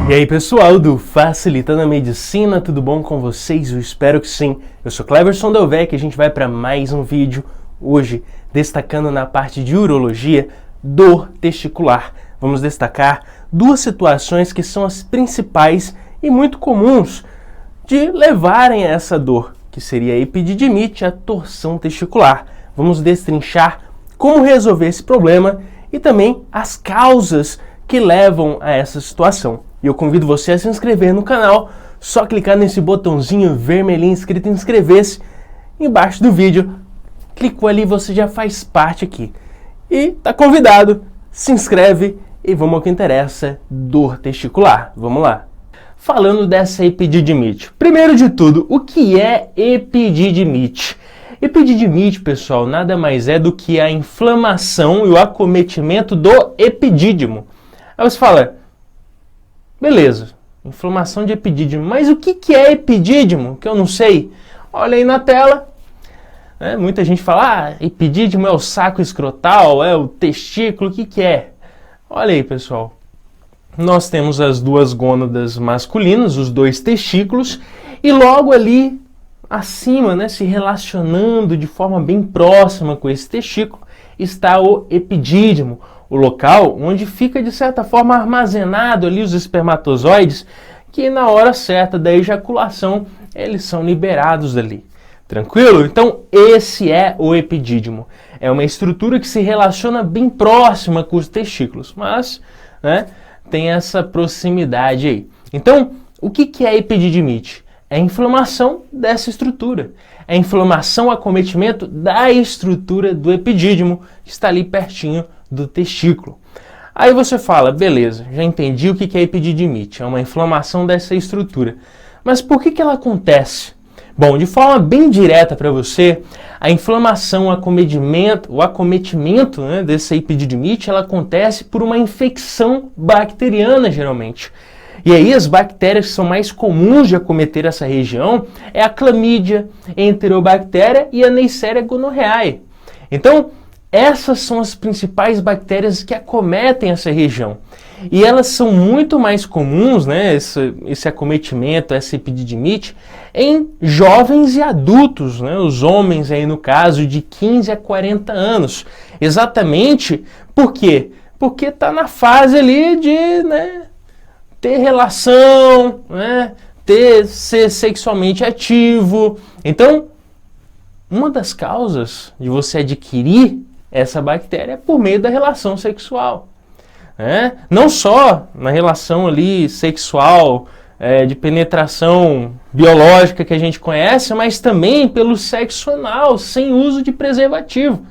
E aí pessoal do Facilitando a Medicina, tudo bom com vocês? Eu espero que sim. Eu sou Cleverson Delvecq e a gente vai para mais um vídeo hoje destacando na parte de urologia, dor testicular. Vamos destacar duas situações que são as principais e muito comuns de levarem a essa dor, que seria a epididimite e a torção testicular. Vamos destrinchar como resolver esse problema e também as causas que levam a essa situação. E eu convido você a se inscrever no canal, só clicar nesse botãozinho vermelhinho escrito inscrever-se embaixo do vídeo. Clicou ali, você já faz parte aqui. E tá convidado, se inscreve e vamos ao que interessa, dor testicular. Vamos lá. Falando dessa epididimite. Primeiro de tudo, o que é epididimite? Epididimite, pessoal, nada mais é do que a inflamação e o acometimento do epidídimo. Aí você fala, beleza, inflamação de epidídimo, mas o que é epidídimo? Que eu não sei. Olha aí na tela, né? Muita gente fala, epidídimo é o saco escrotal, é o testículo, o que é? Olha aí, pessoal, nós temos as duas gônadas masculinas, os dois testículos, e logo ali acima, né, se relacionando de forma bem próxima com esse testículo, está o epidídimo, o local onde fica de certa forma armazenado ali os espermatozoides, que na hora certa da ejaculação eles são liberados dali. Tranquilo? Então esse é o epidídimo. É uma estrutura que se relaciona bem próxima com os testículos, mas, né, tem essa proximidade aí. Então, o que é epididimite? É a inflamação dessa estrutura. É a inflamação, acometimento da estrutura do epidídimo, que está ali pertinho do testículo. Aí você fala, beleza, já entendi o que é epididimite. É uma inflamação dessa estrutura. Mas por que ela acontece? Bom, de forma bem direta para você, a inflamação, o acometimento, né, dessa epididimite, ela acontece por uma infecção bacteriana, geralmente. E aí as bactérias que são mais comuns de acometer essa região é a clamídia, enterobactéria e a Neisseria gonorrhoeae. Então, essas são as principais bactérias que acometem essa região. E elas são muito mais comuns, né, esse acometimento, essa epididimite, em jovens e adultos, né, os homens aí no caso de 15 a 40 anos. Exatamente por quê? Porque está na fase ali de, né, ter relação, né, ser sexualmente ativo. Então, uma das causas de você adquirir essa bactéria é por meio da relação sexual. Né? Não só na relação ali sexual, de penetração biológica que a gente conhece, mas também pelo sexo anal, sem uso de preservativo.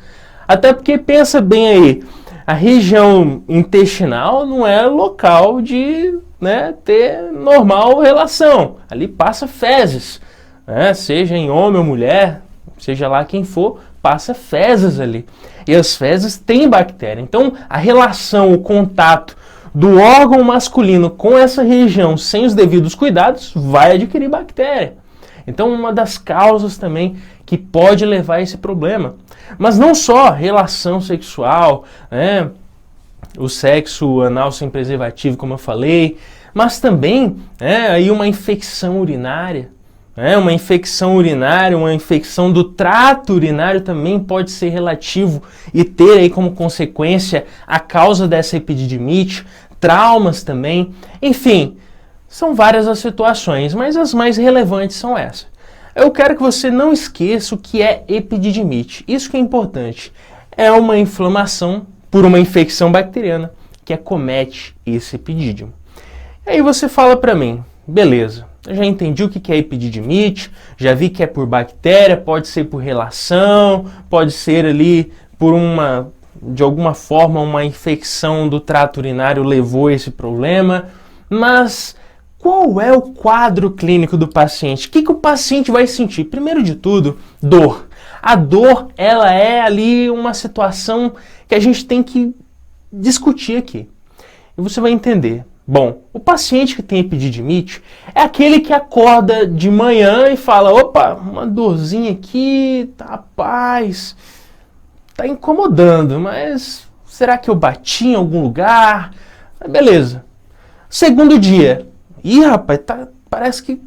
Até porque, pensa bem aí, a região intestinal não é local de, né, ter normal relação. Ali passa fezes, né? Seja em homem ou mulher, seja lá quem for, passa fezes ali. E as fezes têm bactéria. Então, a relação, o contato do órgão masculino com essa região sem os devidos cuidados vai adquirir bactéria. Então, uma das causas também que pode levar a esse problema. Mas não só relação sexual, né, o sexo anal sem preservativo, como eu falei, mas também, né, aí uma infecção urinária. Uma infecção urinária, uma infecção do trato urinário também pode ser relativo e ter aí como consequência a causa dessa epididimite, traumas também, enfim, são várias as situações, mas as mais relevantes são essas. Eu quero que você não esqueça o que é epididimite, isso que é importante, é uma inflamação por uma infecção bacteriana que acomete esse epidídimo. E aí você fala para mim, beleza, eu já entendi o que é epididimite, já vi que é por bactéria, pode ser por relação, pode ser ali por de alguma forma, uma infecção do trato urinário levou a esse problema, mas qual é o quadro clínico do paciente? O que o paciente vai sentir? Primeiro de tudo, dor. A dor, ela é ali uma situação que a gente tem que discutir aqui. E você vai entender. Bom, o paciente que tem epididimite é aquele que acorda de manhã e fala, opa, uma dorzinha aqui, rapaz, tá incomodando, mas será que eu bati em algum lugar? Beleza. Segundo dia, ih, rapaz, parece que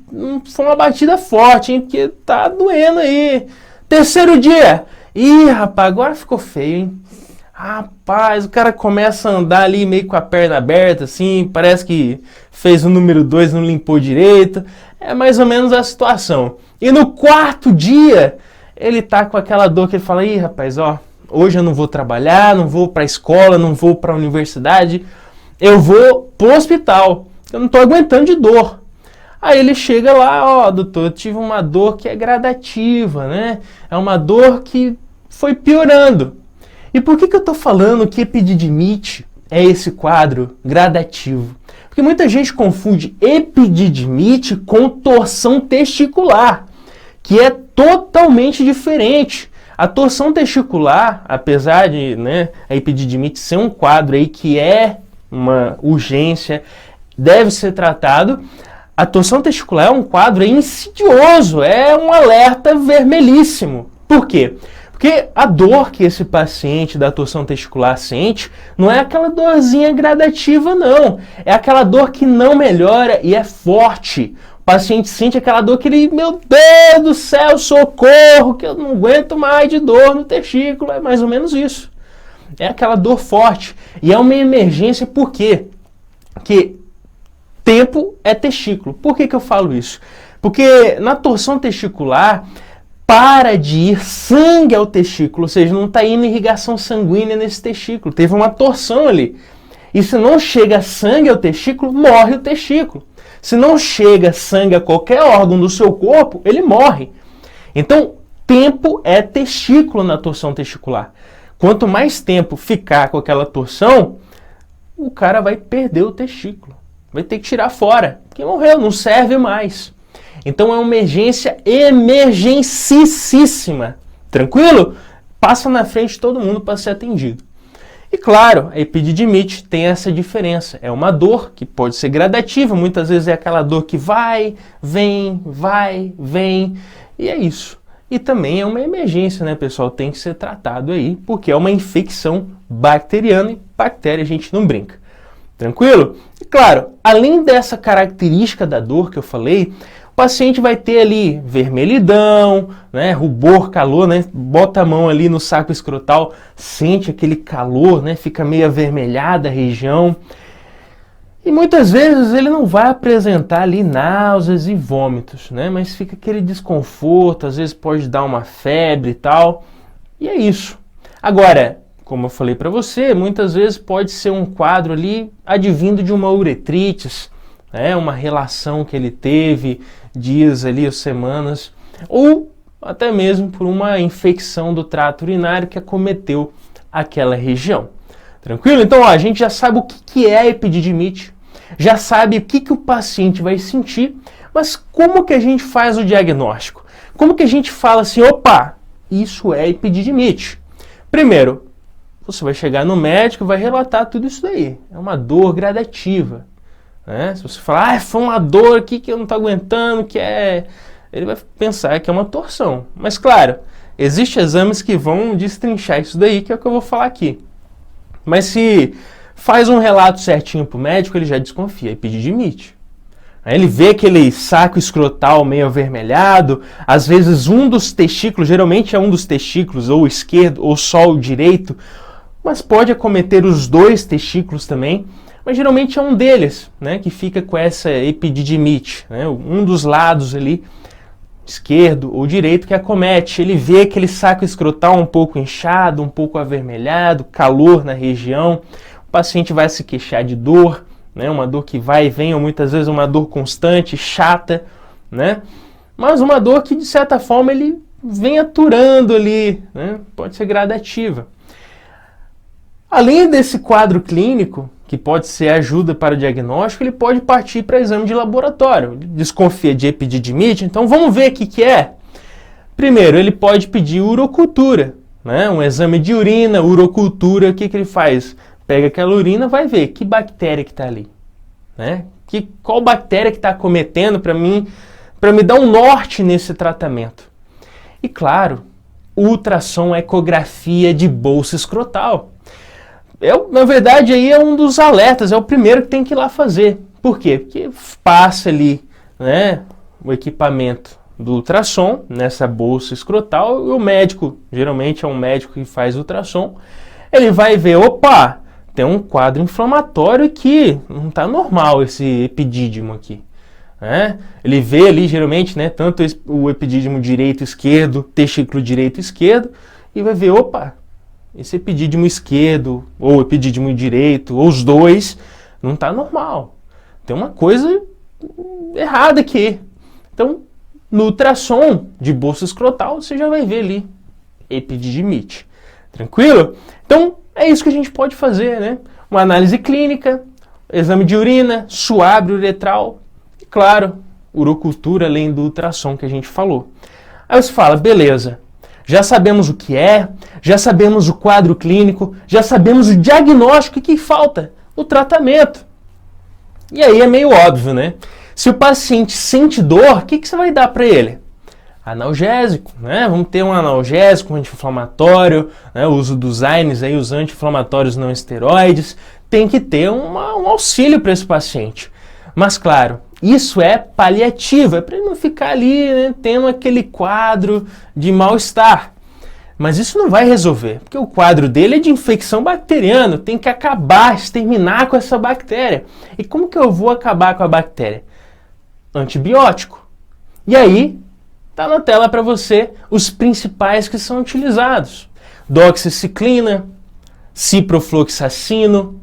foi uma batida forte, hein? Porque tá doendo aí. Terceiro dia, ih, rapaz, agora ficou feio, hein? Rapaz, o cara começa a andar ali meio com a perna aberta, assim, parece que fez o número 2, não limpou direito. É mais ou menos a situação. E no quarto dia, ele tá com aquela dor que ele fala, ih, rapaz, ó, hoje eu não vou trabalhar, não vou pra escola, não vou pra universidade, eu vou pro hospital, eu não tô aguentando de dor. Aí ele chega lá, ó, doutor, eu tive uma dor que é gradativa, né? É uma dor que foi piorando. E por que eu estou falando que epididimite é esse quadro gradativo? Porque muita gente confunde epididimite com torção testicular, que é totalmente diferente. A torção testicular, apesar de, né, a epididimite ser um quadro aí que é uma urgência, deve ser tratado, a torção testicular é um quadro insidioso, é um alerta vermelhíssimo. Por quê? Porque a dor que esse paciente da torção testicular sente não é aquela dorzinha gradativa, não. É aquela dor que não melhora e é forte. O paciente sente aquela dor que ele, meu Deus do céu, socorro, que eu não aguento mais de dor no testículo. É mais ou menos isso. É aquela dor forte. E é uma emergência por quê? Porque tempo é testículo. Por que eu falo isso? Porque na torção testicular, para de ir sangue ao testículo, ou seja, não está indo irrigação sanguínea nesse testículo, teve uma torção ali. E se não chega sangue ao testículo, morre o testículo. Se não chega sangue a qualquer órgão do seu corpo, ele morre. Então, tempo é testículo na torção testicular. Quanto mais tempo ficar com aquela torção, o cara vai perder o testículo. Vai ter que tirar fora, porque morreu, não serve mais. Então é uma emergência emergencíssima. Tranquilo? Passa na frente de todo mundo para ser atendido. E claro, a epididimite tem essa diferença. É uma dor que pode ser gradativa, muitas vezes é aquela dor que vai, vem, e é isso. E também é uma emergência, né, pessoal? Tem que ser tratado aí, porque é uma infecção bacteriana e bactéria a gente não brinca. Tranquilo? E claro, além dessa característica da dor que eu falei, o paciente vai ter ali vermelhidão, né, rubor, calor, né, bota a mão ali no saco escrotal, sente aquele calor, né, fica meio avermelhada a região. E muitas vezes ele não vai apresentar ali náuseas e vômitos, né, mas fica aquele desconforto, às vezes pode dar uma febre e tal, e é isso. Agora, como eu falei para você, muitas vezes pode ser um quadro ali advindo de uma uretrites, né, uma relação que ele teve dias ali ou semanas, ou até mesmo por uma infecção do trato urinário que acometeu aquela região. Tranquilo? Então, ó, a gente já sabe o que é a epididimite, já sabe o que o paciente vai sentir, mas como que a gente faz o diagnóstico? Como que a gente fala assim, opa, isso é epididimite? Primeiro, você vai chegar no médico e vai relatar tudo isso daí. É uma dor gradativa. Né? Se você falar, foi uma dor aqui que eu não estou aguentando, que é... Ele vai pensar que é uma torção. Mas claro, existem exames que vão destrinchar isso daí, que é o que eu vou falar aqui. Mas se faz um relato certinho para o médico, ele já desconfia, epididimite. Aí ele vê aquele saco escrotal meio avermelhado, às vezes um dos testículos, geralmente é um dos testículos, ou o esquerdo, ou só o direito, mas pode acometer os dois testículos também, mas geralmente é um deles, né, que fica com essa epididimite, né, um dos lados ali, esquerdo ou direito, que acomete. Ele vê aquele saco escrotal um pouco inchado, um pouco avermelhado, calor na região, o paciente vai se queixar de dor, né, uma dor que vai e vem, ou muitas vezes uma dor constante, chata, né, mas uma dor que de certa forma ele vem aturando ali, né, pode ser gradativa. Além desse quadro clínico, que pode ser ajuda para o diagnóstico, ele pode partir para exame de laboratório. Desconfia de epididimite, então vamos ver o que é. Primeiro, ele pode pedir urocultura, né? Um exame de urina, urocultura, o que ele faz? Pega aquela urina, vai ver que bactéria que está ali, né? Qual bactéria que está acometendo para me dar um norte nesse tratamento. E claro, ultrassom, ecografia de bolsa escrotal. Na verdade, aí é um dos alertas, é o primeiro que tem que ir lá fazer. Por quê? Porque passa ali, né, o equipamento do ultrassom nessa bolsa escrotal e o médico, geralmente é um médico que faz ultrassom, ele vai ver, opa, tem um quadro inflamatório aqui, não está normal esse epidídimo aqui. Ele vê ali, geralmente, né, tanto o epidídimo direito e esquerdo, testículo direito e esquerdo, e vai ver, opa, esse epidídimo esquerdo, ou epidídimo direito, ou os dois, não está normal. Tem uma coisa errada aqui. Então, no ultrassom de bolsa escrotal, você já vai ver ali epididimite. Tranquilo? Então, é isso que a gente pode fazer, né? Uma análise clínica, exame de urina, suave uretral, e claro, urocultura além do ultrassom que a gente falou. Aí você fala, beleza, já sabemos o que é, já sabemos o quadro clínico, já sabemos o diagnóstico, e que falta? O tratamento. E aí é meio óbvio, né? Se o paciente sente dor, o que você vai dar para ele? Analgésico, né? Vamos ter um analgésico, um anti-inflamatório, né? O uso dos AINES, aí, os anti-inflamatórios não esteroides, tem que ter um auxílio para esse paciente. Mas claro, isso é paliativo, é para ele não ficar ali, né, tendo aquele quadro de mal-estar. Mas isso não vai resolver, porque o quadro dele é de infecção bacteriana, tem que acabar, exterminar com essa bactéria. E como que eu vou acabar com a bactéria? Antibiótico. E aí, tá na tela para você os principais que são utilizados. Doxiciclina, ciprofloxacino,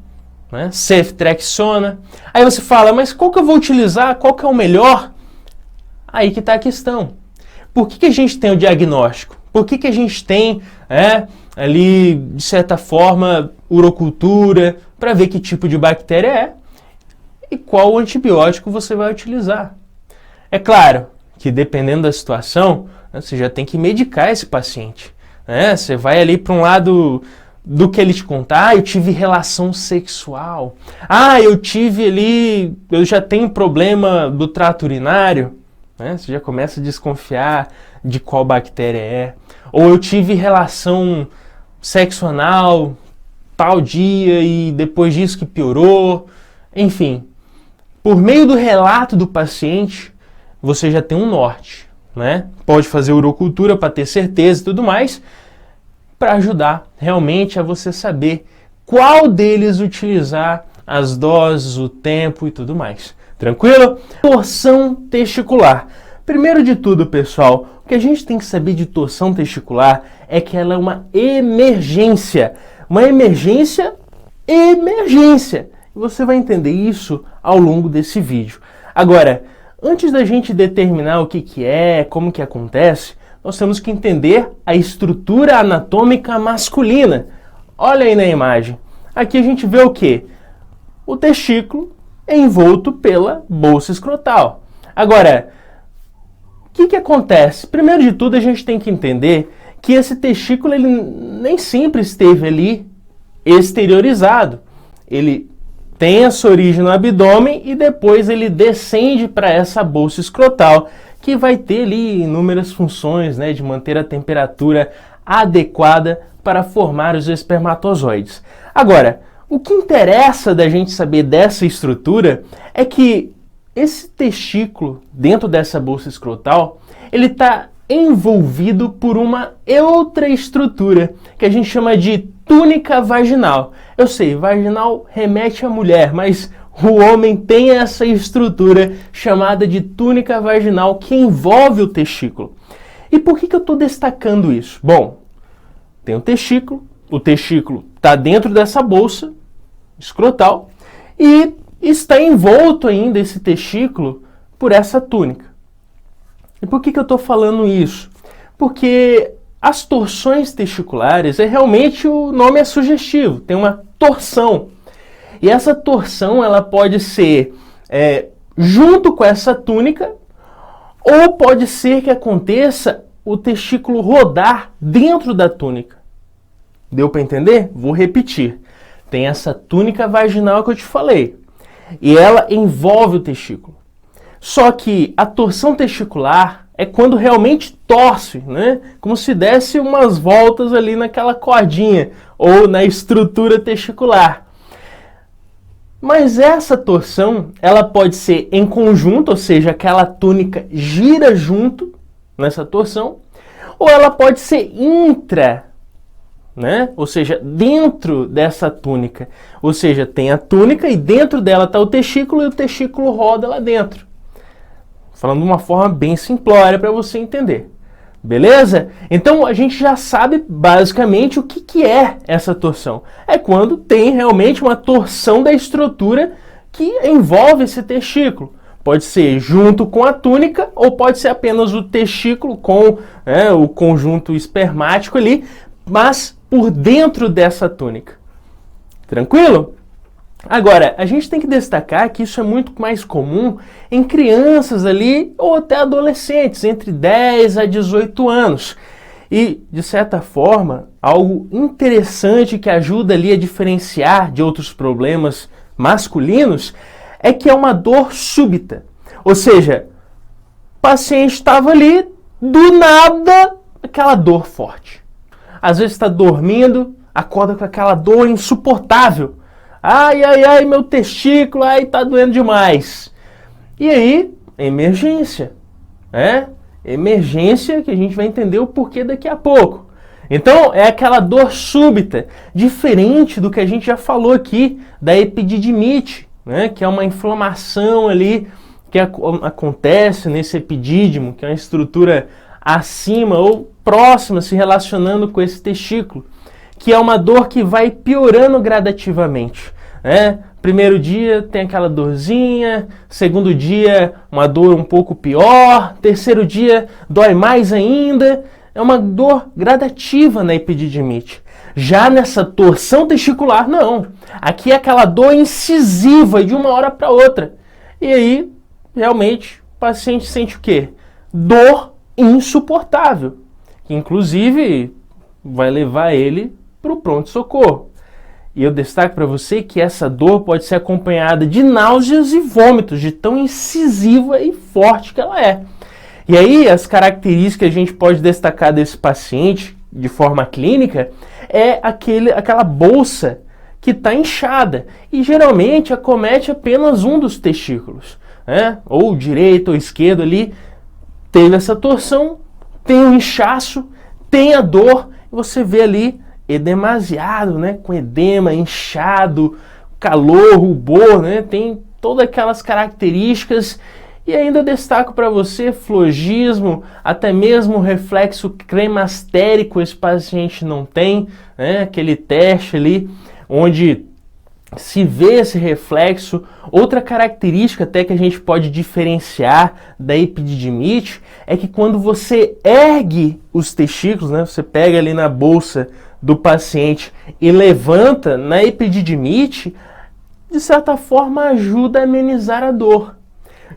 né, ceftriaxona. Aí você fala, mas qual que eu vou utilizar? Qual que é o melhor? Aí que está a questão. Por que a gente tem o diagnóstico? Por que a gente tem ali, de certa forma, urocultura, para ver que tipo de bactéria é e qual antibiótico você vai utilizar? É claro que dependendo da situação, né, você já tem que medicar esse paciente. Né? Você vai ali para um lado do que ele te contar, eu tive relação sexual, eu já tenho problema do trato urinário, né? Você já começa a desconfiar de qual bactéria é, ou eu tive relação sexo anal tal dia e depois disso que piorou, enfim, por meio do relato do paciente, você já tem um norte, né? Pode fazer urocultura para ter certeza e tudo mais, para ajudar realmente a você saber qual deles utilizar, as doses, o tempo e tudo mais. Tranquilo? Torção testicular. Primeiro de tudo, pessoal, o que a gente tem que saber de torção testicular é que ela é uma emergência. Uma emergência. Você vai entender isso ao longo desse vídeo. Agora, antes da gente determinar o que é, como que acontece, nós temos que entender a estrutura anatômica masculina. Olha aí na imagem. Aqui a gente vê o quê? O testículo envolto pela bolsa escrotal. Agora, o que acontece? Primeiro de tudo, a gente tem que entender que esse testículo ele nem sempre esteve ali exteriorizado. Ele tem a sua origem no abdômen e depois ele descende para essa bolsa escrotal, que vai ter ali inúmeras funções, né, de manter a temperatura adequada para formar os espermatozoides. Agora, o que interessa da gente saber dessa estrutura é que esse testículo, dentro dessa bolsa escrotal, ele está envolvido por uma outra estrutura, que a gente chama de túnica vaginal. Eu sei, vaginal remete à mulher, mas o homem tem essa estrutura chamada de túnica vaginal que envolve o testículo. E por que eu estou destacando isso? Bom, tem o testículo está dentro dessa bolsa escrotal e está envolto ainda esse testículo por essa túnica. E por que eu estou falando isso? Porque as torções testiculares, realmente o nome é sugestivo, tem uma torção. E essa torção ela pode ser junto com essa túnica, ou pode ser que aconteça o testículo rodar dentro da túnica. Deu para entender? Vou repetir. Tem essa túnica vaginal que eu te falei, e ela envolve o testículo. Só que a torção testicular é quando realmente torce, né? Como se desse umas voltas ali naquela cordinha, ou na estrutura testicular. Mas essa torção, ela pode ser em conjunto, ou seja, aquela túnica gira junto nessa torção, ou ela pode ser intra, né? Ou seja, dentro dessa túnica. Ou seja, tem a túnica e dentro dela está o testículo e o testículo roda lá dentro. Falando de uma forma bem simplória para você entender. Beleza? Então a gente já sabe basicamente o que é essa torção. É quando tem realmente uma torção da estrutura que envolve esse testículo. Pode ser junto com a túnica ou pode ser apenas o testículo com o conjunto espermático ali, mas por dentro dessa túnica. Tranquilo? Agora, a gente tem que destacar que isso é muito mais comum em crianças ali ou até adolescentes, entre 10 a 18 anos. E, de certa forma, algo interessante que ajuda ali a diferenciar de outros problemas masculinos é que é uma dor súbita. Ou seja, o paciente estava ali, do nada, aquela dor forte. Às vezes está dormindo, acorda com aquela dor insuportável. Ai, ai, ai, meu testículo, ai, tá doendo demais. E aí, emergência. Emergência que a gente vai entender o porquê daqui a pouco. Então, é aquela dor súbita, diferente do que a gente já falou aqui, da epididimite, que é uma inflamação ali que acontece nesse epidídimo, que é uma estrutura acima ou próxima, se relacionando com esse testículo, que é uma dor que vai piorando gradativamente. Primeiro dia tem aquela dorzinha, segundo dia uma dor um pouco pior, terceiro dia dói mais ainda, é uma dor gradativa na epididimite. Já nessa torção testicular, não. Aqui é aquela dor incisiva de uma hora para outra. E aí, realmente, o paciente sente o quê? Dor insuportável, que inclusive vai levar ele para o pronto-socorro. E eu destaco para você que essa dor pode ser acompanhada de náuseas e vômitos, de tão incisiva e forte que ela é. E aí, as características que a gente pode destacar desse paciente, de forma clínica, é aquela bolsa que está inchada. E geralmente acomete apenas um dos testículos. Ou direito ou esquerdo ali, teve essa torção, tem um inchaço, tem a dor, e você vê ali edemasiado, com edema, inchado, calor, rubor, tem todas aquelas características. E ainda destaco para você flogismo, até mesmo reflexo cremastérico esse paciente não tem, aquele teste ali onde se vê esse reflexo. Outra característica até que a gente pode diferenciar da epididimite é que quando você ergue os testículos, você pega ali na bolsa do paciente e levanta, na epididimite, de certa forma ajuda a amenizar a dor.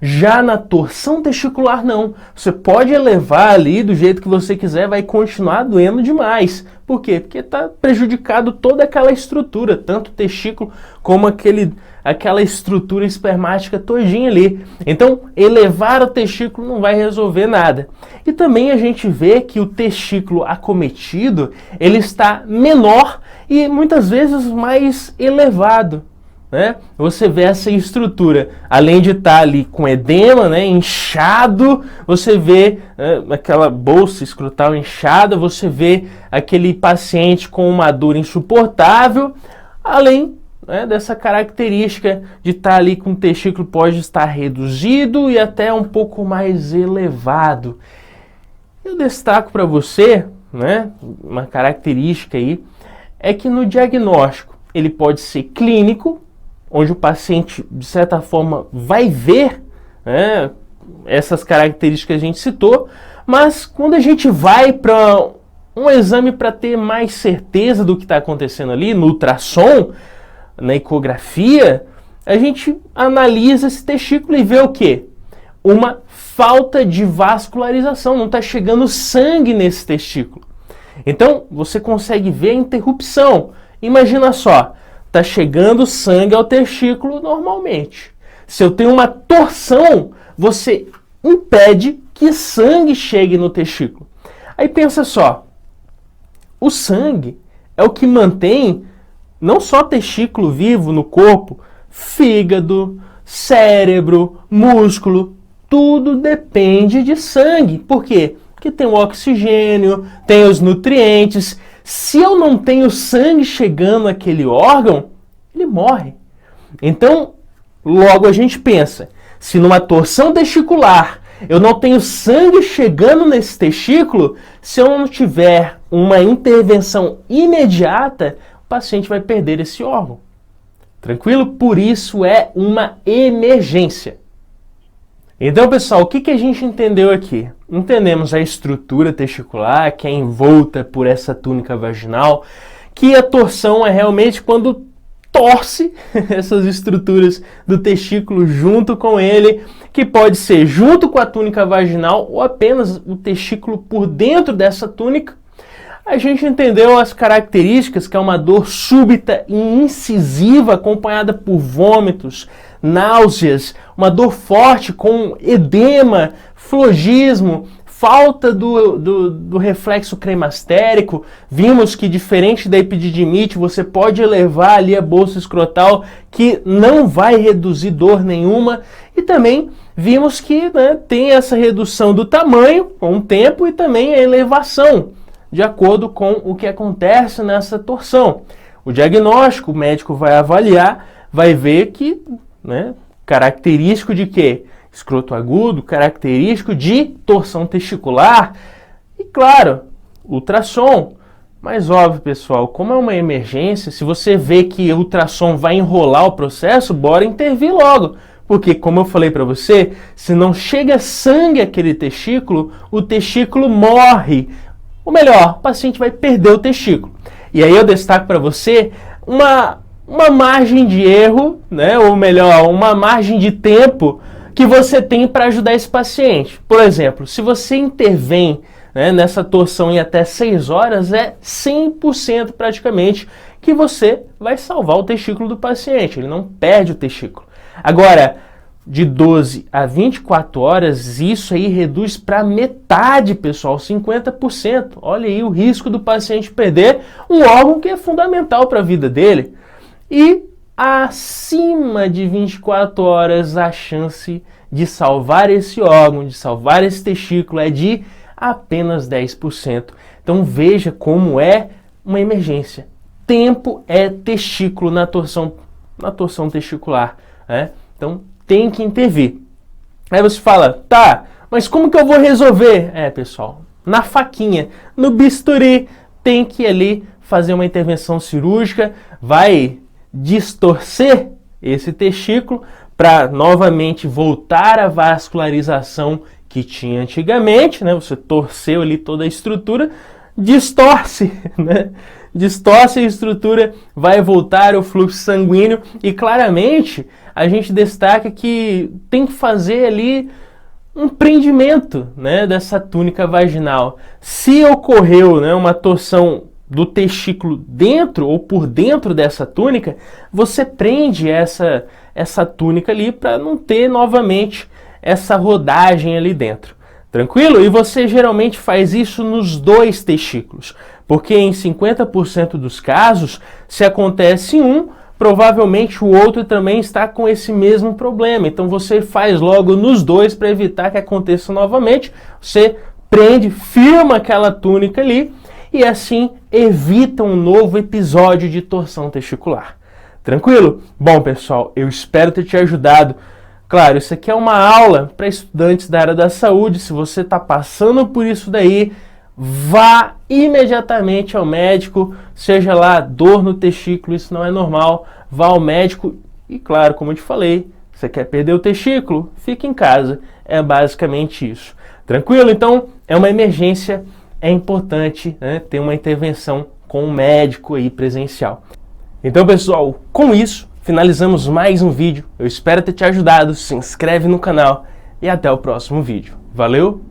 Já na torção testicular, não. Você pode elevar ali do jeito que você quiser, vai continuar doendo demais. Por quê? Porque está prejudicado toda aquela estrutura, tanto o testículo como aquela estrutura espermática todinha ali. Então, elevar o testículo não vai resolver nada. E também a gente vê que o testículo acometido, ele está menor e muitas vezes mais elevado. Você vê essa estrutura, além de estar ali com edema, inchado, você vê aquela bolsa escrotal inchada, você vê aquele paciente com uma dor insuportável, além dessa característica de estar ali com o testículo pode estar reduzido e até um pouco mais elevado. Eu destaco para você, uma característica aí, é que no diagnóstico ele pode ser clínico, onde o paciente, de certa forma, vai ver essas características que a gente citou, mas quando a gente vai para um exame para ter mais certeza do que está acontecendo ali, no ultrassom, na ecografia, a gente analisa esse testículo e vê o quê? Uma falta de vascularização, não está chegando sangue nesse testículo. Então, você consegue ver a interrupção. Imagina só, está chegando sangue ao testículo normalmente. Se eu tenho uma torção, você impede que sangue chegue no testículo. Aí pensa só, o sangue é o que mantém não só o testículo vivo no corpo, fígado, cérebro, músculo, tudo depende de sangue. Por quê? Porque tem o oxigênio, tem os nutrientes. Se eu não tenho sangue chegando naquele órgão, ele morre. Então, logo a gente pensa, se numa torção testicular eu não tenho sangue chegando nesse testículo, se eu não tiver uma intervenção imediata, o paciente vai perder esse órgão. Tranquilo? Por isso é uma emergência. Então, pessoal, o que a gente entendeu aqui? Entendemos a estrutura testicular, que é envolta por essa túnica vaginal, que a torção é realmente quando torce essas estruturas do testículo junto com ele, que pode ser junto com a túnica vaginal ou apenas o testículo por dentro dessa túnica. A gente entendeu as características, que é uma dor súbita e incisiva, acompanhada por vômitos, náuseas, uma dor forte com edema, flogismo, falta do reflexo cremastérico. Vimos que, diferente da epididimite, você pode elevar ali a bolsa escrotal, que não vai reduzir dor nenhuma. E também vimos que tem essa redução do tamanho com o tempo e também a elevação, de acordo com o que acontece nessa torção. O diagnóstico, o médico vai avaliar, vai ver que, característico de quê? Escroto agudo, característico de torção testicular e, claro, ultrassom. Mas óbvio, pessoal, como é uma emergência, se você vê que o ultrassom vai enrolar o processo, bora intervir logo. Porque, como eu falei para você, se não chega sangue àquele testículo, o testículo morre. Ou melhor, o paciente vai perder o testículo. E aí eu destaco para você uma margem de erro, ou melhor, uma margem de tempo que você tem para ajudar esse paciente. Por exemplo, se você intervém nessa torção em até 6 horas, é 100% praticamente que você vai salvar o testículo do paciente, ele não perde o testículo. Agora, de 12 a 24 horas, isso aí reduz para metade, pessoal, 50%. Olha aí o risco do paciente perder um órgão que é fundamental para a vida dele. E acima de 24 horas, a chance de salvar esse órgão, de salvar esse testículo, é de apenas 10%. Então veja como é uma emergência. Tempo é testículo na torção testicular. Então tem que intervir. Aí você fala, tá, mas como que eu vou resolver? Pessoal, na faquinha, no bisturi, tem que ali fazer uma intervenção cirúrgica, vai distorcer esse testículo para novamente voltar à vascularização que tinha antigamente, Você torceu ali toda a estrutura, distorce, Distorce a estrutura, vai voltar o fluxo sanguíneo e claramente a gente destaca que tem que fazer ali um prendimento, dessa túnica vaginal. Se ocorreu, uma torção do testículo dentro ou por dentro dessa túnica, você prende essa túnica ali para não ter novamente essa rodagem ali dentro. Tranquilo? E você geralmente faz isso nos 2 testículos, porque em 50% dos casos, se acontece um, provavelmente o outro também está com esse mesmo problema. Então você faz logo nos 2 para evitar que aconteça novamente. Você prende, firma aquela túnica ali e assim evita um novo episódio de torção testicular. Tranquilo? Bom, pessoal, eu espero ter te ajudado. Claro, isso aqui é uma aula para estudantes da área da saúde. Se você está passando por isso daí, vá imediatamente ao médico, seja lá dor no testículo, isso não é normal, vá ao médico e, claro, como eu te falei, você quer perder o testículo? Fique em casa, é basicamente isso. Tranquilo? Então, é uma emergência, é importante ter uma intervenção com um médico aí presencial. Então, pessoal, com isso, finalizamos mais um vídeo. Eu espero ter te ajudado, se inscreve no canal e até o próximo vídeo. Valeu!